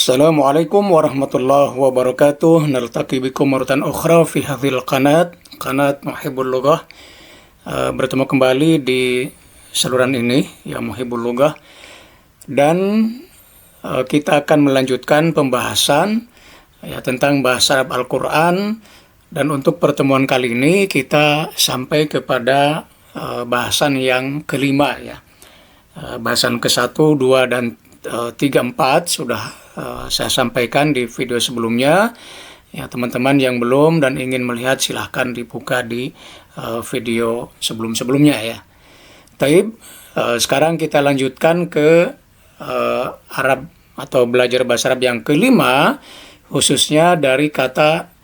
Assalamualaikum warahmatullahi wabarakatuh. Naltaqi bikum maratan ukhra fi hadhil qanat Muhibbul Lughah. Bertemu kembali di saluran ini ya Muhibbul Lughah, dan kita akan melanjutkan pembahasan ya tentang bahasa Arab Al-Qur'an. Dan untuk pertemuan kali ini kita sampai kepada bahasan yang kelima ya. Bahasan ke-1, 2, dan 3, 4 sudah saya sampaikan di video sebelumnya. Ya, teman-teman yang belum dan ingin melihat silahkan dibuka di video sebelum-sebelumnya ya. Taib, sekarang kita lanjutkan ke Arab atau belajar bahasa Arab yang kelima, khususnya dari kata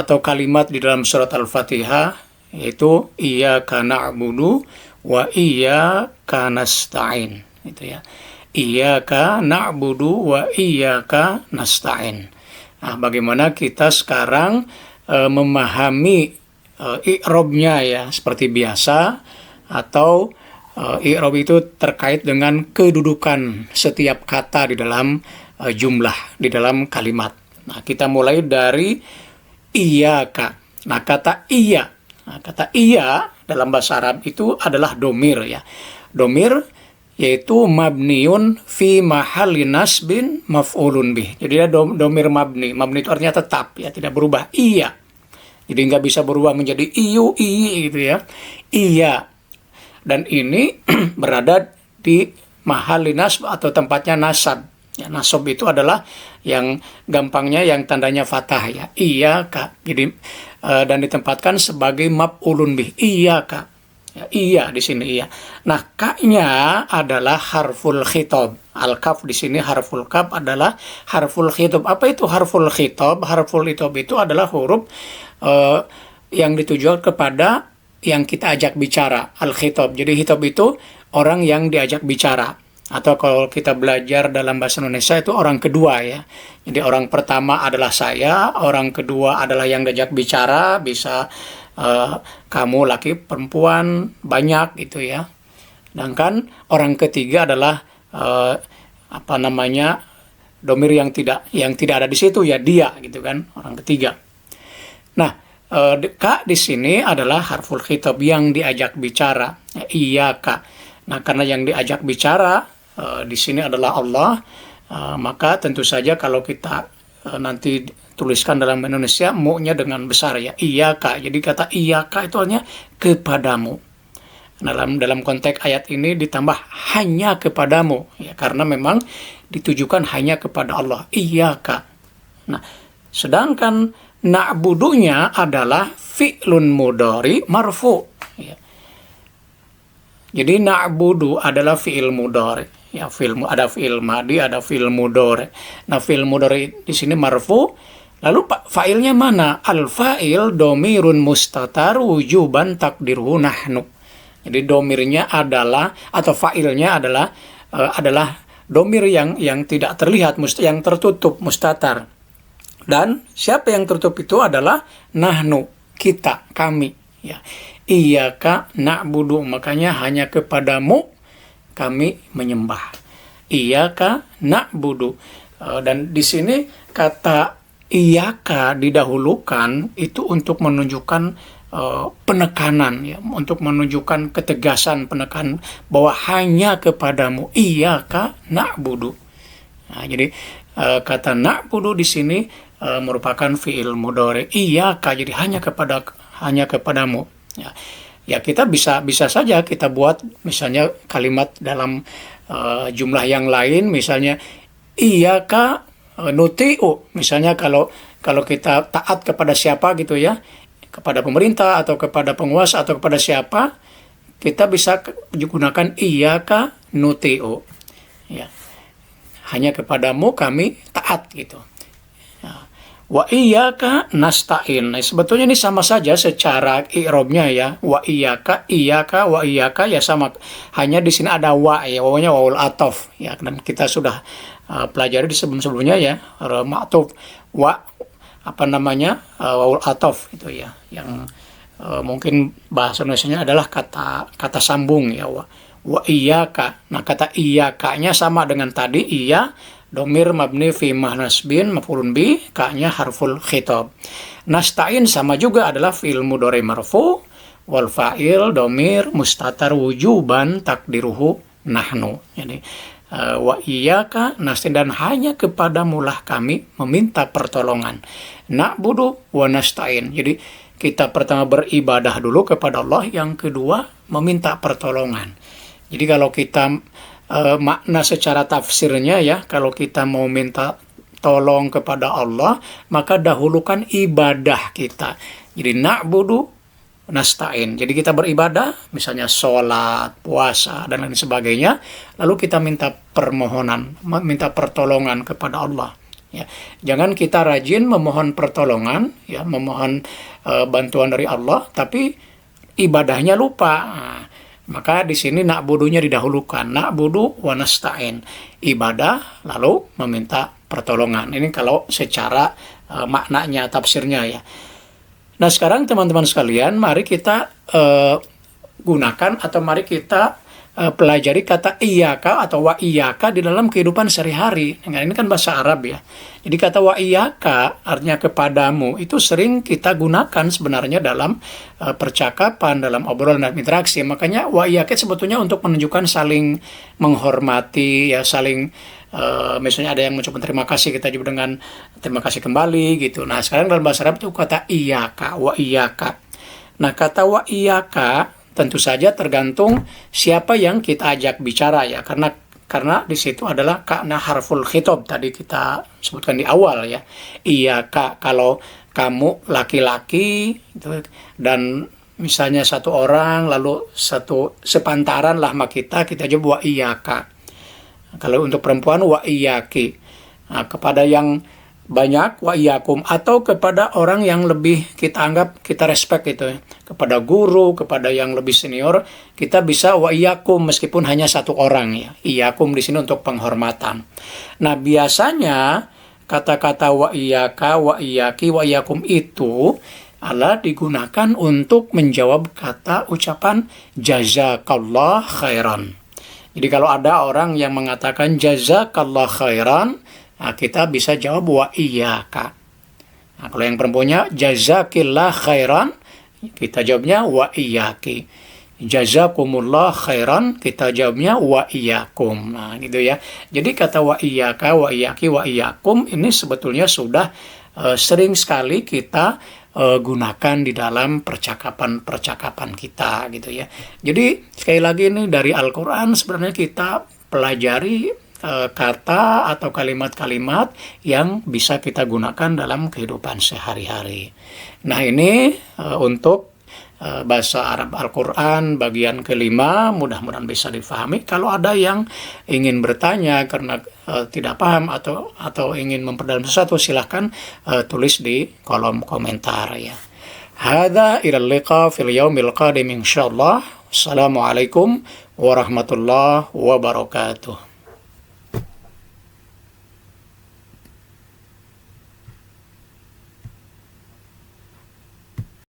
atau kalimat di dalam surat Al-Fatihah, yaitu iyyaka na'budu wa iyyaka nasta'in. Itu ya. Iyyaka na'budu wa iyyaka nasta'in. Nah, bagaimana kita sekarang memahami i'rabnya ya, seperti biasa, atau i'rab itu terkait dengan kedudukan setiap kata di dalam jumlah, di dalam kalimat. Nah, kita mulai dari iyyaka. Nah, kata iya dalam bahasa Arab itu adalah domir ya. Domir yaitu mabniun fi mahalli nasbin maf'ulun bih. Jadi dia domir mabni. Mabni itu artinya tetap ya, tidak berubah. Iya. Jadi nggak bisa berubah menjadi iyu, iyi gitu ya. Iya. Dan ini berada di mahalli nasb atau tempatnya nasab. Ya, nasab itu adalah yang gampangnya yang tandanya fathah ya. Iya kak. Jadi dan ditempatkan sebagai maf'ulun bih. Iya kak. Ya, iya di sini iya. Nah, ka-nya adalah harful khitab. Al-kaf di sini harful kaf adalah harful khitab. Apa itu harful khitab? Harful khitab itu adalah huruf yang ditujukan kepada yang kita ajak bicara. Al-khitab. Jadi khitab itu orang yang diajak bicara. Atau kalau kita belajar dalam bahasa Indonesia itu orang kedua ya. Jadi orang pertama adalah saya, orang kedua adalah yang diajak bicara, bisa kamu, laki, perempuan, banyak gitu ya. Sedangkan orang ketiga adalah domir yang tidak ada di situ ya, dia gitu kan, orang ketiga. Nah, ka di sini adalah harful khitab yang diajak bicara, ya, iya ka. Nah, karena yang diajak bicara di sini adalah Allah, maka tentu saja kalau kita nanti tuliskan dalam Indonesia mu-nya dengan besar ya, iya kak. Jadi kata iya kak itu artinya kepadamu. Dalam konteks ayat ini ditambah hanya kepadamu ya, karena memang ditujukan hanya kepada Allah, iya kak. Nah, sedangkan na'budunya adalah fi'lun mudhari marfu ya. Jadi na'budu adalah fi'il mudhari ya, ada fi'il madi, ada fi'il mudhari. Nah, fi'il mudhari di sini marfu. Lalu fa'ilnya mana? Al-fa'il domirun mustatar wujuban takdiruhu nahnu. Jadi domirnya adalah, atau fa'ilnya adalah domir yang tidak terlihat, yang tertutup, mustatar. Dan siapa yang tertutup itu adalah nahnu, kita, kami. Ya. Iyyaka na'budu, makanya hanya kepadamu kami menyembah. Iyyaka na'budu. Dan di sini kata iyaka didahulukan itu untuk menunjukkan penekanan ya, untuk menunjukkan ketegasan, penekanan bahwa hanya kepadamu iyaka na'budu. Nah, jadi kata na'budu di sini merupakan fi'il mudhari iyaka, jadi hanya kepadamu ya. Ya, kita bisa saja kita buat misalnya kalimat dalam jumlah yang lain, misalnya iyaka nuti'u, misalnya kalau kita taat kepada siapa gitu ya, kepada pemerintah atau kepada penguasa atau kepada siapa, kita bisa gunakan iyyaka nuti'u ya, hanya kepadamu kami taat gitu ya. Wa iyyaka nasta'in. Nah, sebetulnya ini sama saja secara i'rabnya ya, wa iyyaka wa iyyaka ya sama, hanya di sini ada wa ya, wawanya wawul ataf ya, dan kita sudah pelajari di sebelum-sebelumnya ya, ma'tuf wa wawul ataf itu ya, yang mungkin bahasa Indonesianya adalah kata sambung ya, wa iyyaka. Nah, kata iyyaka-nya sama dengan tadi iya, domir mabni fi nasbin maf'ulun bi, ka-nya harful khitab. Nasta'in sama juga adalah fi'il mudhari marfu, wal fa'il domir mustatar wujuban takdiruhu nahnu. Jadi wa iyyaka nasta'in, dan hanya kepadamulah kami meminta pertolongan. Na'budu wa nasta'in. Jadi kita pertama beribadah dulu kepada Allah, yang kedua meminta pertolongan. Jadi kalau kita makna secara tafsirnya ya, kalau kita mau minta tolong kepada Allah, maka dahulukan ibadah kita. Jadi na'budu nasta'in. Jadi kita beribadah, misalnya sholat, puasa, dan lain sebagainya, lalu kita minta permohonan, minta pertolongan kepada Allah. Ya, jangan kita rajin memohon pertolongan, ya, memohon bantuan dari Allah, tapi ibadahnya lupa. Nah, maka di sini na'budunya didahulukan, na'budu wa nasta'in, ibadah lalu meminta pertolongan. Ini kalau secara maknanya, tafsirnya ya. Nah sekarang teman-teman sekalian, mari kita gunakan atau mari kita pelajari kata iyyaka atau wa iyyaka di dalam kehidupan sehari-hari. Nah, ini kan bahasa Arab ya. Jadi kata wa iyyaka artinya kepadamu itu sering kita gunakan sebenarnya dalam percakapan, dalam obrolan dan interaksi. Makanya wa iyyaka sebetulnya untuk menunjukkan saling menghormati, ya, saling misalnya ada yang mengucapkan terima kasih, kita jawab dengan terima kasih kembali gitu. Nah sekarang dalam bahasa Arab itu kata iyyaka, wa iyyaka. Nah kata wa iyyaka tentu saja tergantung siapa yang kita ajak bicara ya, karena di situ adalah ka-nya harful khitab tadi kita sebutkan di awal ya. Iyyaka kalau kamu laki-laki gitu, dan misalnya satu orang lalu satu sepantaran lah sama kita jawab wa iyyaka. Kalau untuk perempuan wa iyyaki. Nah, kepada yang banyak wa iyyakum, atau kepada orang yang lebih kita anggap kita respect gitu ya. Kepada guru, kepada yang lebih senior, kita bisa wa iyyakum meskipun hanya satu orang ya. Iyyakum di sini untuk penghormatan. Nah, biasanya kata-kata wa iyyaka, wa iyyaki, wa iyyakum itu adalah digunakan untuk menjawab kata ucapan jazakallah khairan. Jadi kalau ada orang yang mengatakan jazakallah khairan, nah, kita bisa jawab wa iyyaka. Nah, kalau yang perempuannya jazakillah khairan, kita jawabnya wa iyyaki. Jazakumullah khairan, kita jawabnya wa iyyakum. Nah, gitu ya. Jadi kata wa iyyaka, wa iyyaki, wa iyyakum ini sebetulnya sudah sering sekali kita gunakan di dalam percakapan-percakapan kita gitu ya. Jadi sekali lagi ini dari Al-Qur'an sebenarnya kita pelajari kata atau kalimat-kalimat yang bisa kita gunakan dalam kehidupan sehari-hari. Nah ini untuk bahasa Arab Al-Quran bagian kelima, mudah-mudahan bisa difahami. Kalau ada yang ingin bertanya karena tidak paham atau ingin memperdalam sesuatu, silahkan tulis di kolom komentar ya. Hadza ilal liqa fil yaumil qadim insyaallah. Assalamualaikum warahmatullahi wabarakatuh.